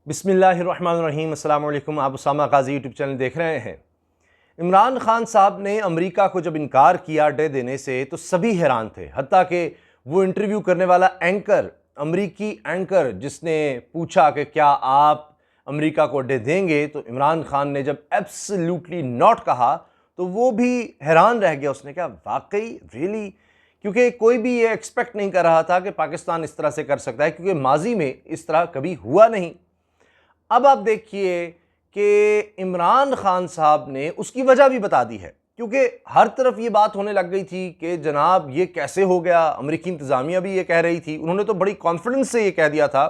बिस्मिल्लाहिर्रहमानिर्रहीम। अस्सलाम वालेकुम। आप उसामा गाजी यूट्यूब चैनल देख रहे हैं। इमरान खान साहब ने अमेरिका को जब इनकार किया अड्डे देने से तो सभी हैरान थे, हत्ता कि वो इंटरव्यू करने वाला एंकर, अमरीकी एंकर जिसने पूछा कि क्या आप अमेरिका को अड्डे देंगे, तो इमरान खान ने जब एब्सोल्युटली नॉट कहा तो वो भी हैरान रह गया। उसने कहा वाकई रियली, क्योंकि कोई भी ये एक्सपेक्ट नहीं कर रहा था कि पाकिस्तान इस तरह से कर सकता है, क्योंकि माजी में इस तरह कभी हुआ नहीं। अब आप देखिए कि इमरान खान साहब ने उसकी वजह भी बता दी है, क्योंकि हर तरफ ये बात होने लग गई थी कि जनाब ये कैसे हो गया। अमेरिकी इंतज़ामिया भी ये कह रही थी, उन्होंने तो बड़ी कॉन्फिडेंस से ये कह दिया था,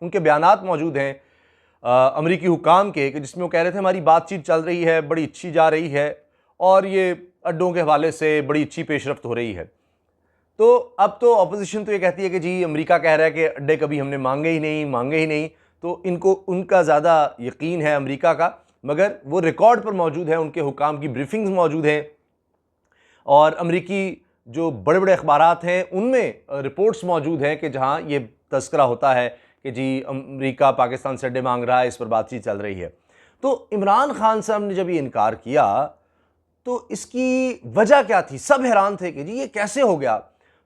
उनके बयानात मौजूद हैं अमेरिकी हुकाम के, कि जिसमें वो कह रहे थे हमारी बातचीत चल रही है, बड़ी अच्छी जा रही है और ये अड्डों के हवाले से बड़ी अच्छी पेशरफ्त हो रही है। तो अब तो अपोजिशन तो ये कहती है कि जी अमेरिका कह रहा है कि अड्डे कभी हमने मांगे ही नहीं, तो इनको उनका ज़्यादा यकीन है अमेरिका का, मगर वो रिकॉर्ड पर मौजूद है, उनके हुकाम की ब्रीफिंग्स मौजूद हैं और अमेरिकी जो बड़े बड़े अखबारात हैं उनमें रिपोर्ट्स मौजूद हैं कि जहां ये तस्करा होता है कि जी अमेरिका पाकिस्तान से अड्डे मांग रहा है, इस पर बातचीत चल रही है। तो इमरान खान साहब ने जब ये इनकार किया तो इसकी वजह क्या थी? सब हैरान थे कि जी ये कैसे हो गया।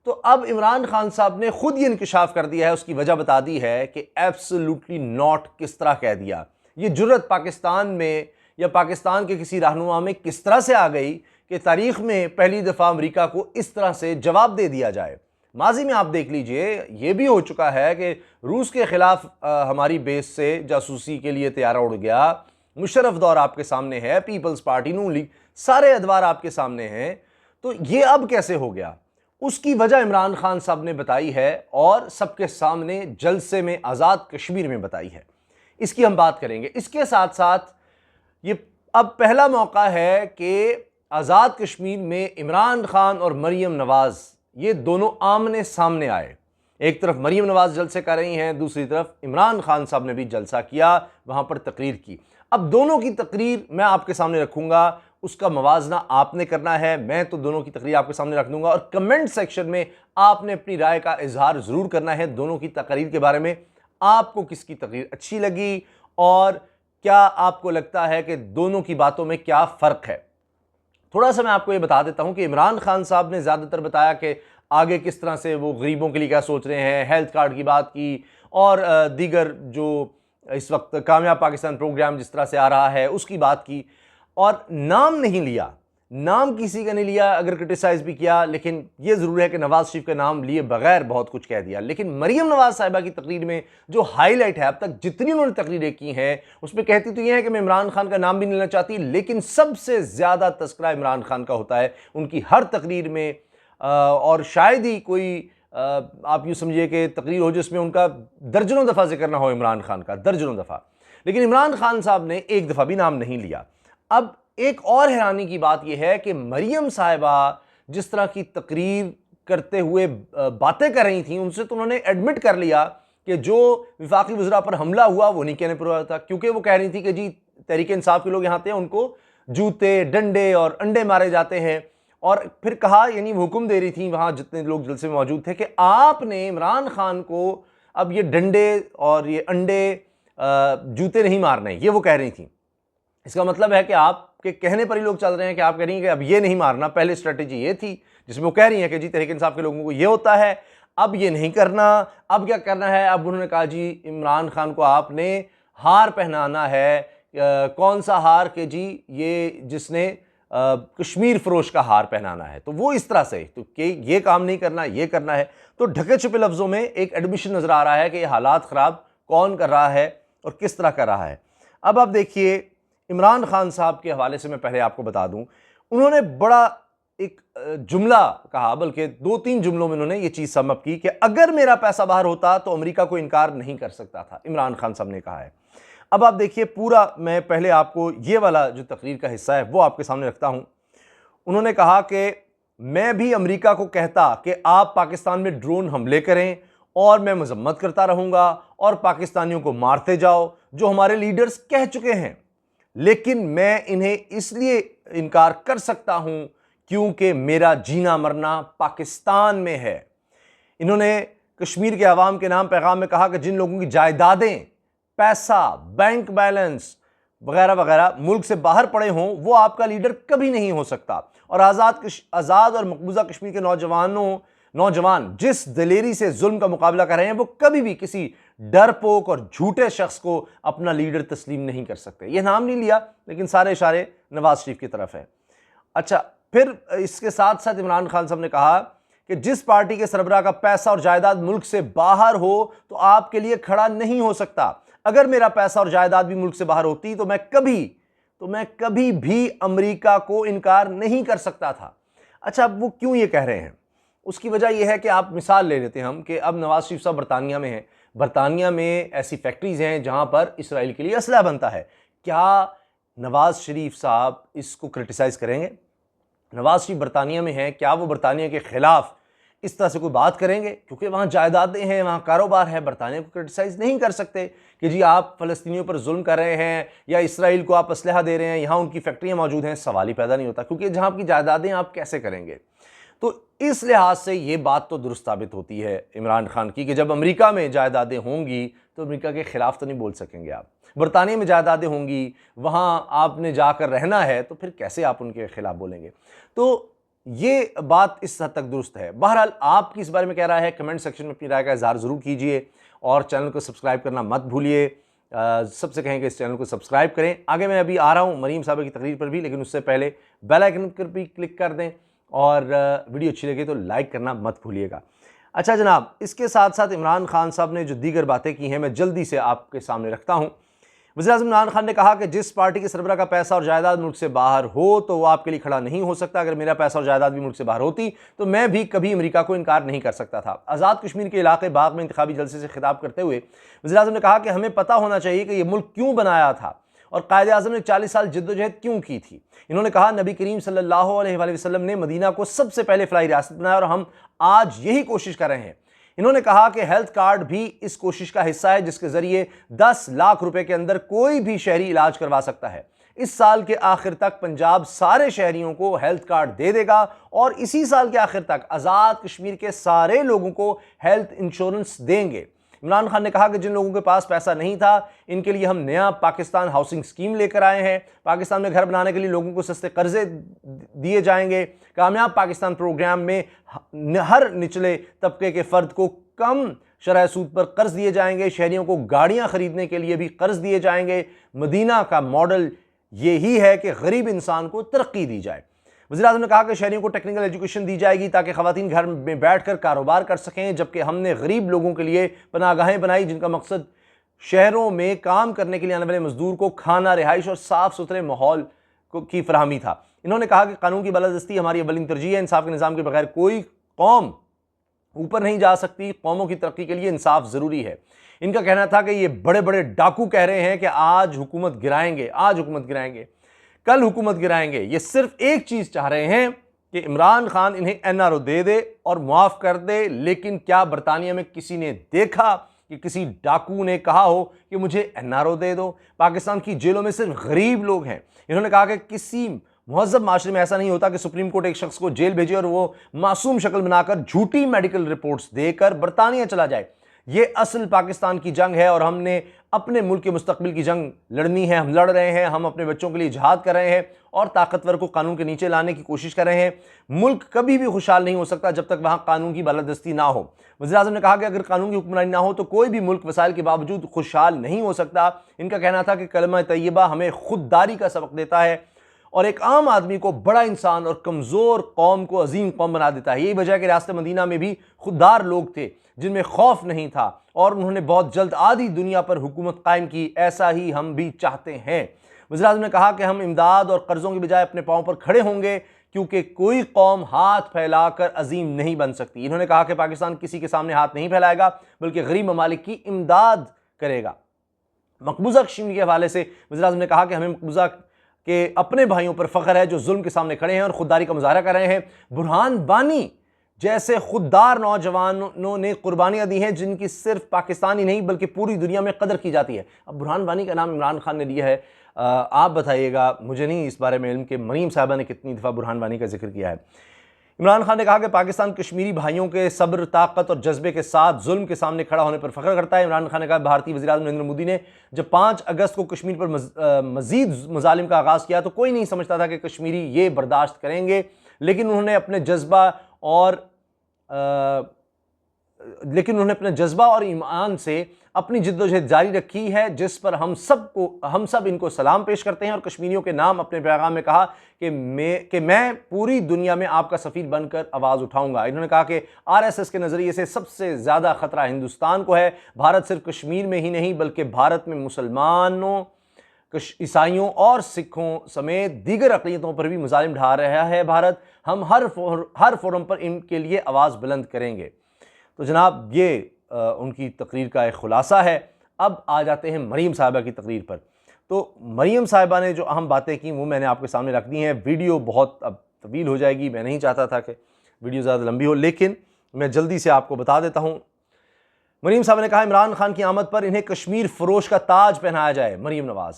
तो अब इमरान खान साहब ने खुद ये इंकशाफ कर दिया है, उसकी वजह बता दी है कि एब्सोल्युटली नॉट किस तरह कह दिया। ये जुर्रत पाकिस्तान में या पाकिस्तान के किसी रहनुमा में किस तरह से आ गई कि तारीख में पहली दफ़ा अमेरिका को इस तरह से जवाब दे दिया जाए। माजी में आप देख लीजिए, ये भी हो चुका है कि रूस के ख़िलाफ़ हमारी बेस से जासूसी के लिए तैयारा उड़ गया। मुशर्रफ दौर आपके सामने है, पीपल्स पार्टी, नून लीग, सारे अदवार आपके सामने हैं। तो ये अब कैसे हो गया? उसकी वजह इमरान खान साहब ने बताई है और सबके सामने जलसे में आज़ाद कश्मीर में बताई है। इसकी हम बात करेंगे। इसके साथ साथ ये अब पहला मौका है कि आज़ाद कश्मीर में इमरान खान और मरीम नवाज़ ये दोनों आमने सामने आए। एक तरफ मरीम नवाज़ जलसे कर रही हैं, दूसरी तरफ इमरान खान साहब ने भी जलसा किया, वहाँ पर तकरीर की। अब दोनों की तकरीर मैं आपके सामने रखूँगा, उसका मवाजना आपने करना है। मैं तो दोनों की तकरीर आपके सामने रख दूंगा और कमेंट सेक्शन में आपने अपनी राय का इजहार ज़रूर करना है दोनों की तकरीर के बारे में। आपको किसकी तकरीर अच्छी लगी और क्या आपको लगता है कि दोनों की बातों में क्या फ़र्क है? थोड़ा सा मैं आपको ये बता देता हूं कि इमरान खान साहब ने ज़्यादातर बताया कि आगे किस तरह से वो गरीबों के लिए क्या सोच रहे हैं, हेल्थ कार्ड की बात की और दीगर जो इस वक्त कामयाब पाकिस्तान प्रोग्राम जिस तरह से आ रहा है उसकी बात की, और नाम नहीं लिया, नाम किसी का नहीं लिया। अगर क्रिटिसाइज भी किया, लेकिन यह ज़रूर है कि नवाज शरीफ का नाम लिए बगैर बहुत कुछ कह दिया। लेकिन मरीम नवाज साहिबा की तकरीर में जो हाईलाइट है, अब तक जितनी उन्होंने तकरीरें की हैं उसमें कहती तो यह है कि मैं इमरान खान का नाम भी नहीं लेना चाहती, लेकिन सबसे ज़्यादा तस्करा इमरान खान का होता है उनकी हर तकरीर में। और शायद ही कोई आप यूँ समझिए कि तकरीर हो जिसमें उनका दर्जनों दफ़ा जिक्र ना हो इमरान खान का, दर्जनों दफ़ा, लेकिन इमरान खान साहब ने एक दफ़ा भी नाम नहीं लिया। अब एक और हैरानी की बात यह है कि मरीम साहिबा जिस तरह की तकरीर करते हुए बातें कर रही थी, उनसे तो उन्होंने एडमिट कर लिया कि जो विफाकी वज़रा पर हमला हुआ वो नहीं कहने पर हुआ था, क्योंकि वो कह रही थी कि जी तहरीक इंसाफ के लोग यहाँ आते हैं, उनको जूते, डंडे और अंडे मारे जाते हैं। और फिर कहा, यानी वो हुक्म दे रही थी वहाँ जितने लोग जलसे में मौजूद थे, कि आपने इमरान खान को अब ये डंडे और ये अंडे जूते नहीं मारने, ये वो कह रही थी। इसका मतलब है कि आपके कहने पर ही लोग चल रहे हैं कि आप कह रही हैं कि अब ये नहीं मारना। पहले स्ट्रेटेजी ये थी जिसमें वो कह रही हैं कि जी तहरीक इंसाफ के लोगों को ये होता है, अब ये नहीं करना। अब क्या करना है? अब उन्होंने कहा जी इमरान खान को आपने हार पहनाना है। कौन सा हार? के जी ये जिसने कश्मीर फरोश का हार पहनाना है। तो वो इस तरह से तो कि ये काम नहीं करना, ये करना है। तो ढके छुपे लफ्ज़ों में एक एडमिशन नज़र आ रहा है कि ये हालात ख़राब कौन कर रहा है और किस तरह कर रहा है। अब आप देखिए, इमरान खान साहब के हवाले से मैं पहले आपको बता दूं, उन्होंने बड़ा एक जुमला कहा, बल्कि 2-3 जुमलों में उन्होंने ये चीज़ समअप की कि अगर मेरा पैसा बाहर होता तो अमेरिका को इनकार नहीं कर सकता था, इमरान खान साहब ने कहा है। अब आप देखिए पूरा, मैं पहले आपको ये वाला जो तकरीर का हिस्सा है वो आपके सामने रखता हूँ। उन्होंने कहा कि मैं भी अमेरिका को कहता कि आप पाकिस्तान में ड्रोन हमले करें और मैं मजम्मत करता रहूँगा और पाकिस्तानियों को मारते जाओ, जो हमारे लीडर्स कह चुके हैं, लेकिन मैं इन्हें इसलिए इनकार कर सकता हूं क्योंकि मेरा जीना मरना पाकिस्तान में है। इन्होंने कश्मीर के अवाम के नाम पैगाम में कहा कि जिन लोगों की जायदादें पैसा, बैंक बैलेंस वगैरह वगैरह मुल्क से बाहर पड़े हों, वो आपका लीडर कभी नहीं हो सकता। और आज़ाद और मकबूजा कश्मीर के नौजवान जिस दिलेरी से जुल्म का मुकाबला कर रहे हैं, वो कभी भी किसी डरपोक और झूठे शख्स को अपना लीडर तस्लीम नहीं कर सकते। यह नाम नहीं लिया, लेकिन सारे इशारे नवाज शरीफ की तरफ है। अच्छा, फिर इसके साथ साथ इमरान खान साहब ने कहा कि जिस पार्टी के सरबराह का पैसा और जायदाद मुल्क से बाहर हो तो आपके लिए खड़ा नहीं हो सकता। अगर मेरा पैसा और जायदाद भी मुल्क से बाहर होती तो मैं कभी भी अमेरिका को इनकार नहीं कर सकता था। अच्छा, अब वो क्यों ये कह रहे हैं? उसकी वजह यह है कि आप मिसाल ले लेते हैं हम कि अब नवाज शरीफ साहब बरतानिया में हैं। बरतानिया में ऐसी फैक्ट्रीज हैं जहां पर इसराइल के लिए असलहा बनता है। क्या नवाज शरीफ साहब इसको क्रिटिसाइज करेंगे? नवाज शरीफ बरतानिया में हैं, क्या वो बरतानिया के खिलाफ इस तरह से कोई बात करेंगे? क्योंकि वहाँ जायदादें हैं, वहाँ कारोबार है। बरतानिया को क्रिटिसाइज नहीं कर सकते कि जी आप फ़लस्तीनियों पर जुल्म कर रहे हैं या इसराइल को आप असलहा दे रहे हैं, यहाँ उनकी फैक्ट्रियाँ मौजूद हैं। सवाल ही पैदा नहीं होता, क्योंकि जहाँ आपकी जायदादें आप कैसे करेंगे? तो इस लिहाज से ये बात तो दुरुस्त साबित होती है इमरान खान की कि जब अमेरिका में जायदादें होंगी तो अमेरिका के खिलाफ तो नहीं बोल सकेंगे आप। बरतानिया में जायदादें होंगी, वहाँ आपने जाकर रहना है, तो फिर कैसे आप उनके खिलाफ बोलेंगे? तो ये बात इस हद तक दुरुस्त है। बहरहाल, आपकी इस बारे में क्या राय है? कमेंट सेक्शन में अपनी राय का इज़हार ज़रूर कीजिए और चैनल को सब्सक्राइब करना मत भूलिए। सबसे कहें कि इस चैनल को सब्सक्राइब करें। आगे मैं अभी आ रहा हूँ मरीम साहब की तकरीर पर भी, लेकिन उससे पहले बेल आइकन पर भी क्लिक कर दें और वीडियो अच्छी लगे तो लाइक करना मत भूलिएगा। अच्छा जनाब, इसके साथ साथ इमरान खान साहब ने जो दीगर बातें की हैं मैं जल्दी से आपके सामने रखता हूँ। वज़ीर-ए-आज़म इमरान खान ने कहा कि जिस पार्टी के सरबराह का पैसा और जायदाद मुल्क से बाहर हो तो वो आपके लिए खड़ा नहीं हो सकता। अगर मेरा पैसा और जायदाद भी मुल्क से बाहर होती तो मैं भी कभी अमेरिका को इनकार नहीं कर सकता था। आज़ाद कश्मीर के इलाके बाग में इंतखाबी जलसे से खिताब करते हुए वज़ीर-ए-आज़म ने कहा कि हमें पता होना चाहिए कि यह मुल्क क्यों बनाया था और कायद-ए-आज़म ने 40 साल जिद्दोजहद क्यों की थी। इन्होंने कहा नबी करीम सल्लल्लाहु अलैहि वसल्लम ने मदीना को सबसे पहले फलाही रियासत बनाया और हम आज यही कोशिश कर रहे हैं। इन्होंने कहा कि हेल्थ कार्ड भी इस कोशिश का हिस्सा है जिसके जरिए 10 लाख रुपए के अंदर कोई भी शहरी इलाज करवा सकता है। इस साल के आखिर तक पंजाब सारे शहरियों को हेल्थ कार्ड दे देगा और इसी साल के आखिर तक आज़ाद कश्मीर के सारे लोगों को हेल्थ इंश्योरेंस देंगे। इमरान खान ने कहा कि जिन लोगों के पास पैसा नहीं था इनके लिए हम नया पाकिस्तान हाउसिंग स्कीम लेकर आए हैं। पाकिस्तान में घर बनाने के लिए लोगों को सस्ते कर्जे दिए जाएंगे। कामयाब पाकिस्तान प्रोग्राम में हर निचले तबके के फ़र्द को कम शरह सूद पर कर्ज दिए जाएंगे। शहरियों को गाड़ियां खरीदने के लिए भी कर्ज दिए जाएंगे। मदीना का मॉडल यही है कि गरीब इंसान को तरक्की दी जाए। वज़ीर-ए-आज़म ने कहा कि शहरियों को टेक्निकल एजुकेशन दी जाएगी ताकि ख़वातीन घर में बैठकर कारोबार कर सकें, जबकि हमने गरीब लोगों के लिए पनाहगाहें बनाई जिनका मकसद शहरों में काम करने के लिए आने वाले मजदूर को खाना, रिहाइश और साफ़ सुथरे माहौल की फराहमी था। इन्होंने कहा कि कानून की बालादस्ती हमारी अव्वलीन तरजीह है। इंसाफ के निज़ाम के बगैर कोई कौम ऊपर नहीं जा सकती। कौमों की तरक्की के लिए इंसाफ ज़रूरी है। इनका कहना था कि ये बड़े बड़े डाकू कह रहे हैं कि आज हुकूमत गिराएंगे, कल हुकूमत गिराएंगे। ये सिर्फ एक चीज़ चाह रहे हैं कि इमरान खान इन्हें एनआरओ दे दे और मुआफ़ कर दे। लेकिन क्या बरतानिया में किसी ने देखा कि किसी डाकू ने कहा हो कि मुझे एनआरओ दे दो? पाकिस्तान की जेलों में सिर्फ गरीब लोग हैं। इन्होंने कहा कि किसी मुहज़्ज़ब माशरे में ऐसा नहीं होता कि सुप्रीम कोर्ट एक शख्स को जेल भेजे और वो मासूम शक्ल बनाकर झूठी मेडिकल रिपोर्ट्स देकर बरतानिया चला जाए। ये असल पाकिस्तान की जंग है और हमने अपने मुल्क के मुस्तकबिल की जंग लड़नी है। हम लड़ रहे हैं, हम अपने बच्चों के लिए जिहाद कर रहे हैं और ताकतवर को कानून के नीचे लाने की कोशिश कर रहे हैं। मुल्क कभी भी खुशहाल नहीं हो सकता जब तक वहाँ कानून की बालादस्ती ना हो। वज़ीर-ए-आज़म ने कहा कि अगर कानून की हुक्मरानी ना हो तो कोई भी मुल्क वसाइल के बावजूद खुशहाल नहीं हो सकता। इनका कहना था कि कलमा तैयबा हमें खुददारी का सबक देता है और एक आम आदमी को बड़ा इंसान और कमज़ोर कौम को अजीम कौम बना देता है। यही वजह है कि रियासत मदीना में भी खुददार लोग थे जिनमें खौफ नहीं था और उन्होंने बहुत जल्द आधी दुनिया पर हुकूमत कायम की। ऐसा ही हम भी चाहते हैं। वज़ीर-ए-आज़म ने कहा कि हम इमदाद और कर्ज़ों की बजाय अपने पाँव पर खड़े होंगे क्योंकि कोई कौम हाथ फैलाकर अजीम नहीं बन सकती। इन्होंने कहा कि पाकिस्तान किसी के सामने हाथ नहीं फैलाएगा बल्कि गरीब ममालिक की इमदाद करेगा। मकबूजा कश्मीर के हवाले से वज़ीर-ए-आज़म ने कहा कि हमें मकबूजा के अपने भाइयों पर फ़ख्र है जो जुल्म के सामने खड़े हैं और खुददारी का मुजाहरा कर रहे हैं। बुरहान वानी जैसे खुददार नौजवानों ने कुर्बानियाँ दी हैं जिनकी सिर्फ पाकिस्तान ही नहीं बल्कि पूरी दुनिया में कदर की जाती है। अब बुरहान वानी का नाम इमरान खान ने लिया है। आप बताइएगा, मुझे नहीं इस बारे में इल्म कि मरीम साहबा ने कितनी दफ़ा बुरहान वानी का जिक्र किया है। इमरान खान ने कहा कि पाकिस्तान कश्मीरी भाइयों के सब्र, ताकत और जज्बे के साथ जुल्म के सामने खड़ा होने पर फख्र करता है। इमरान खान ने कहा भारतीय वज़ीर-ए-आज़म नरेंद्र मोदी ने जब 5 अगस्त को कश्मीर पर मजीद मजालिम का आगाज़ किया तो कोई नहीं समझता था कि कश्मीरी ये बर्दाश्त करेंगे, लेकिन उन्होंने अपने जज्बा और ईमान से अपनी जिद्दोजहद जारी रखी है, जिस पर हम सब इनको सलाम पेश करते हैं। और कश्मीरियों के नाम अपने पैगाम में कहा कि मैं पूरी दुनिया में आपका सफ़ीर बनकर आवाज़ उठाऊंगा। इन्होंने कहा कि आरएसएस के नज़रिए से सबसे ज़्यादा ख़तरा हिंदुस्तान को है। भारत सिर्फ कश्मीर में ही नहीं बल्कि भारत में मुसलमानों, ईसाइयों और सिखों समेत दीगर अक़लियतों पर भी मुज़ालिम ढा रहा है भारत। हम हर फोरम पर इनके लिए आवाज़ बुलंद करेंगे। तो जनाब ये उनकी तकरीर का एक ख़ुलासा है। अब आ जाते हैं मरीम साहिबा की तकरीर पर। तो मरीम साहिबा ने जो अहम बातें की वो मैंने आपके सामने रख दी हैं। वीडियो बहुत अब तवील हो जाएगी, मैं नहीं चाहता था कि वीडियो ज़्यादा लंबी हो, लेकिन मैं जल्दी से आपको बता देता हूँ। मरीम साहिबा ने कहा इमरान खान की आमद पर इन्हें कश्मीर फ़रोश का ताज पहनाया जाए। मरीम नवाज़,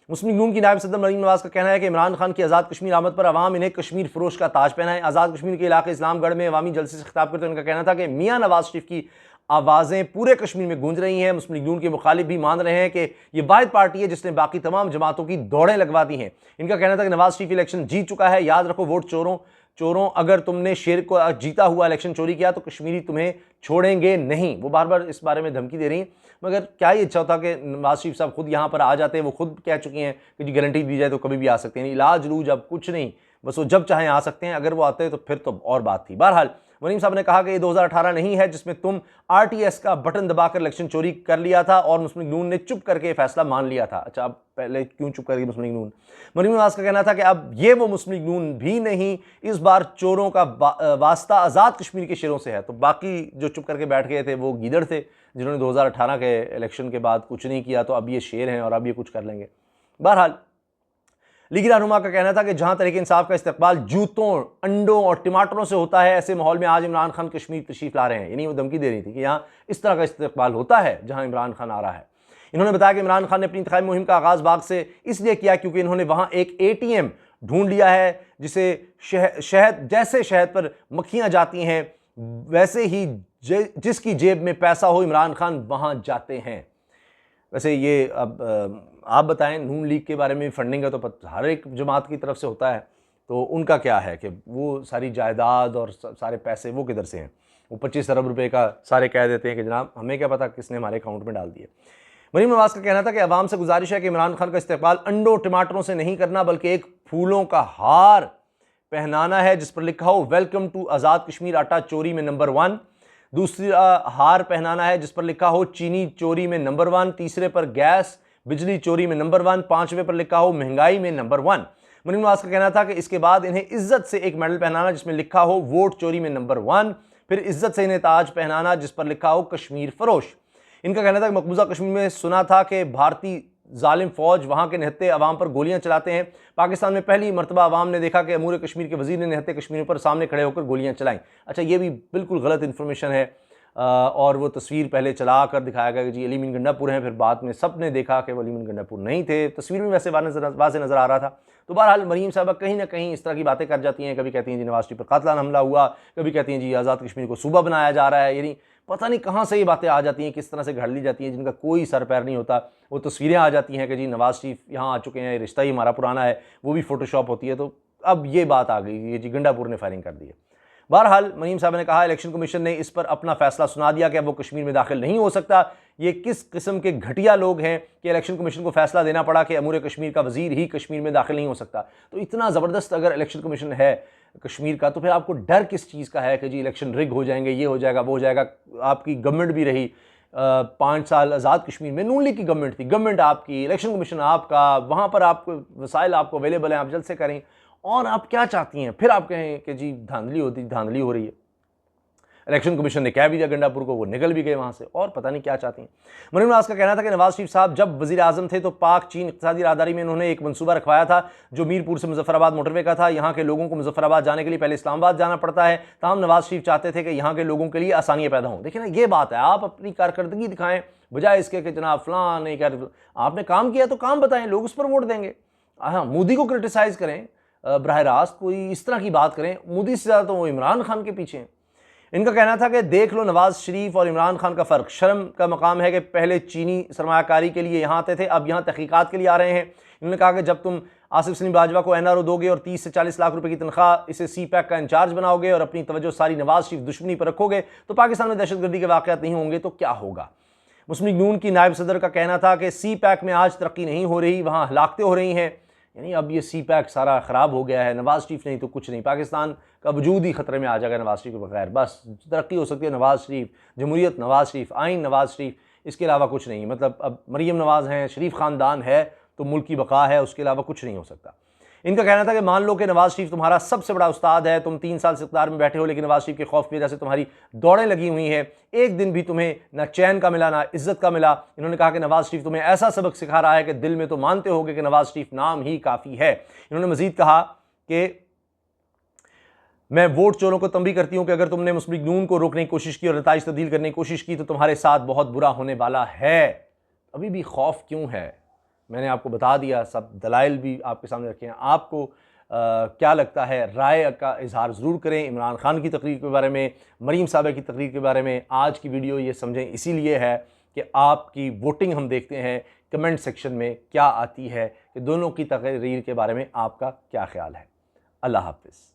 मुस्लिम लीग नून की नायब सदर मरीम नवाज़ का कहना है कि इमरान खान की आज़ाद कश्मीर आमद पर अवाम इन्हें कश्मीर फ़रोश का ताज पहनाएं। आज़ाद कश्मीर के इलाके इस्लामगढ़ में अवामी जलसे से खिताब करते हुए उनका कहना था कि मियाँ नवाज शरीफ की आवाज़ें पूरे कश्मीर में गूंज रही हैं। मुस्लिम लीग नून के मुखालिफ भी मान रहे हैं कि ये वाहिद पार्टी है जिसने बाकी तमाम जमातों की दौड़ें लगवा दी हैं। इनका कहना था कि नवाज शरीफ इलेक्शन जीत चुका है, याद रखो वोट चोरों, अगर तुमने शेर को जीता हुआ इलेक्शन चोरी किया तो कश्मीरी तुम्हें छोड़ेंगे नहीं। वो बार बार इस बारे में धमकी दे रही हैं, मगर क्या ये अच्छा होता कि नवाज शरीफ साहब खुद यहाँ पर आ जाते हैं। वो खुद कह चुकी हैं कि जी गारंटी दी जाए तो कभी भी आ सकते हैं, इलाज लूज अब कुछ नहीं, बस वो जब चाहें आ सकते हैं। अगर वो आते हैं तो फिर तो और बात थी। बहरहाल मरीम साहब ने कहा कि ये 2018 नहीं है जिसमें तुम आरटीएस का बटन दबाकर इलेक्शन चोरी कर लिया था और मुस्लिम लीग नून ने चुप करके फैसला मान लिया था। अच्छा, अब पहले क्यों चुप कर गई मुस्लिम लीग नून? मरीम नवाज का कहना था कि अब ये वो मुस्लिम लीग नून भी नहीं, इस बार चोरों का वास्ता आज़ाद कश्मीर के शेरों से है। तो बाकी जो चुप करके बैठ गए थे वो गीदड़ थे जिन्होंने 2018 के इलेक्शन के बाद कुछ नहीं किया, तो अब ये शेर हैं और अब ये कुछ कर लेंगे। बहरहाल लीगी रहनुमा का कहना था कि जहां तरीके इंसाफ का इस्तेमाल जूतों, अंडों और टमाटरों से होता है, ऐसे माहौल में आज इमरान खान कश्मीर तशरीफ ला रहे हैं। यानी वो धमकी दे रही थी कि यहाँ इस तरह का इस्तेमाल होता है जहां इमरान खान आ रहा है। इन्होंने बताया कि इमरान खान ने अपनी इंतखाबी मुहिम का आगाज़ बाग से इसलिए किया क्योंकि इन्होंने वहां एक ATM ढूंढ लिया है जिसे शहद पर मक्खियां जाती हैं, वैसे ही जिसकी जेब में पैसा हो इमरान खान वहां जाते हैं। वैसे ये अब आप बताएं, नून लीग के बारे में फंडिंग है तो हर एक जमात की तरफ से होता है, तो उनका क्या है कि वो सारी जायदाद और सारे पैसे वो किधर से हैं? वो 25 अरब रुपए का सारे कह देते हैं कि जनाब हमें क्या पता किसने हमारे अकाउंट में डाल दिए। मरीम नवाज का कहना था कि अवाम से गुजारिश है कि इमरान खान का इस्तेमाल अंडों टमाटरों से नहीं करना बल्कि एक फूलों का हार पहनाना है जिस पर लिखा हो वेलकम टू आज़ाद कश्मीर, आटा चोरी में नंबर 1। दूसरा हार पहनाना है जिस पर लिखा हो चीनी चोरी में नंबर 1। तीसरे पर गैस बिजली चोरी में नंबर 1। पांचवें पर लिखा हो महंगाई में नंबर 1। मरीम नवाज का कहना था कि इसके बाद इन्हें इज्जत से एक मेडल पहनाना जिसमें लिखा हो वोट चोरी में नंबर 1। फिर इज्जत से इन्हें ताज पहनाना जिस पर लिखा हो कश्मीर फरोश। इनका कहना था कि मकबूजा कश्मीर में सुना था कि भारतीय जालिम फौज वहां के निहत्ते अवाम पर गोलियां चलाते हैं। पाकिस्तान में पहली मरतबा अवाम ने देखा कि अमूर कश्मीर के वजीर ने निहत्ते कश्मीर पर सामने खड़े होकर गोलियां चलाई। अच्छा, ये भी बिल्कुल गलत इन्फॉर्मेशन है और वो तस्वीर पहले चला कर दिखाया गया कि जी अली मीन गंडापुर हैं, फिर बाद में सब ने देखा कि वो अली मीन गंडापुर नहीं थे। तस्वीर में वैसे वाज़े नज़र आ रहा था। तो बहरहाल मरीम साहबा कहीं ना कहीं इस तरह की बातें कर जाती हैं। कभी कहती हैं जी नवाज शरीफ पर कातलाना हमला हुआ, कभी कहती हैं जी आज़ाद कश्मीर को सूबा बनाया जा रहा है। यानी पता नहीं कहाँ से ये बातें आ जाती हैं, किस तरह से घड़ ली जाती हैं जिनका कोई सर पैर नहीं होता। वो तस्वीरें आ जाती हैं कि जी नवाज शरीफ यहाँ आ चुके हैं, रिश्ता ही हमारा पुराना है, वो भी फोटोशॉप होती है। तो अब ये बात आ गई, ये जी गंडापुर ने फायरिंग कर दी है। बहरहाल मरीम साहब ने कहा इलेक्शन कमीशन ने इस पर अपना फैसला सुना दिया कि अब वो कश्मीर में दाखिल नहीं हो सकता। ये किस किस्म के घटिया लोग हैं कि इलेक्शन कमीशन को फैसला देना पड़ा कि अमूर कश्मीर का वजीर ही कश्मीर में दाखिल नहीं हो सकता। तो इतना ज़बरदस्त अगर इलेक्शन कमीशन है कश्मीर का, तो फिर आपको डर किस चीज़ का है कि जी इलेक्शन रिग हो जाएंगे, ये हो जाएगा, वो हो जाएगा। आपकी गवर्नमेंट भी रही 5 साल आज़ाद कश्मीर में, नून लीग की गवर्नमेंट थी, गवर्नमेंट आपकी, इलेक्शन कमीशन आपका, वहाँ पर आपको वसाइल आपको अवेलेबल हैं, आप जल्द से करें। और आप क्या चाहती हैं? फिर आप कहें कि जी धांधली हो रही है। इलेक्शन कमीशन ने कह भी दिया गंडापुर को, वो निकल भी गए वहाँ से, और पता नहीं क्या चाहती हैं। मरीम नवाज का कहना था कि नवाज शरीफ साहब जब वज़ीर आज़म थे तो पाक चीन इक़्तिसादी राहदारी में उन्होंने एक मंसूबा रखवाया था जो मीरपुर से मुजफ्फराबाद मोटरवे का था। यहाँ के लोगों को मुजफ्फराबाद जाने के लिए पहले इस्लामाबाद जाना पड़ता है। तमाम नवाज शरीफ चाहते थे कि यहाँ के लोगों के लिए आसानियाँ पैदा हों। देखिए ना, ये बात है, आप अपनी कारकर्दगी दिखाएं बजाय इसके कि जनाब फलां नहीं कर, आपने काम किया तो काम बताएं, लोग उस पर वोट देंगे। हाँ, मोदी को क्रिटिसाइज़ करें, बराह रास्त कोई इस तरह की बात करें। मोदी से ज़्यादा तो वो इमरान खान के पीछे हैं। इनका कहना था कि देख लो नवाज शरीफ और इमरान खान का फ़र्क। शर्म का मकाम है कि पहले चीनी सरमायाकारी के लिए यहाँ आते थे, अब यहाँ तहकीकात के लिए आ रहे हैं। इन्होंने कहा कि जब तुम आसिफ सलीम बाजवा को NRO दोगे और 30 से 40 लाख रुपए की तनख्वाह, इसे CPAC का इंचार्ज बनाओगे और अपनी तवज्जो सारी नवाज शरीफ दुश्मनी पर रखोगे तो पाकिस्तान में दहशतगर्दी के वाक़यात नहीं होंगे तो क्या होगा। मुस्लिम लीग नून की नायब सदर का कहना था कि CPAC में आज तरक्की नहीं हो रही, वहाँ हलाकतें हो रही हैं। यानी अब ये CPAC सारा ख़राब हो गया है, नवाज शरीफ नहीं तो कुछ नहीं, पाकिस्तान का वजूद ही ख़तरे में आ जाएगा नवाज शरीफ के बगैर। बस तरक्की हो सकती है नवाज शरीफ, जमहूरियत नवाज शरीफ, आइन नवाज शरीफ, इसके अलावा कुछ नहीं। मतलब अब मरीम नवाज हैं, शरीफ ख़ानदान है तो मुल्क की बका है, उसके अलावा कुछ नहीं हो सकता। इनका कहना था कि मान लो कि नवाज शरीफ तुम्हारा सबसे बड़ा उस्ताद है, तुम 3 साल से इक़्तिदार में बैठे हो, लेकिन नवाज शरीफ के खौफ की वजह से तुम्हारी दौड़ें लगी हुई हैं, एक दिन भी तुम्हें ना चैन का मिला ना इज्जत का मिला। इन्होंने कहा कि नवाज शरीफ तुम्हें ऐसा सबक सिखा रहा है कि दिल में तो मानते होगे कि नवाज शरीफ नाम ही काफ़ी है। इन्होंने मजीद कहा कि मैं वोट चोरों को तंबी करती हूँ कि अगर तुमने मुस्लिम लीग नून को रोकने की कोशिश की और नताइज तब्दील करने की कोशिश की तो तुम्हारे साथ बहुत बुरा होने वाला है। अभी भी खौफ क्यों है, मैंने आपको बता दिया, सब दलाइल भी आपके सामने रखे हैं। आपको क्या लगता है, राय का इजहार ज़रूर करें इमरान खान की तकरीर के बारे में, मरीम साहबा की तकरीर के बारे में। आज की वीडियो ये समझें इसीलिए है कि आपकी वोटिंग हम देखते हैं कमेंट सेक्शन में क्या आती है कि दोनों की तकरीर के बारे में आपका क्या ख्याल है। अल्लाह हाफ़िज़।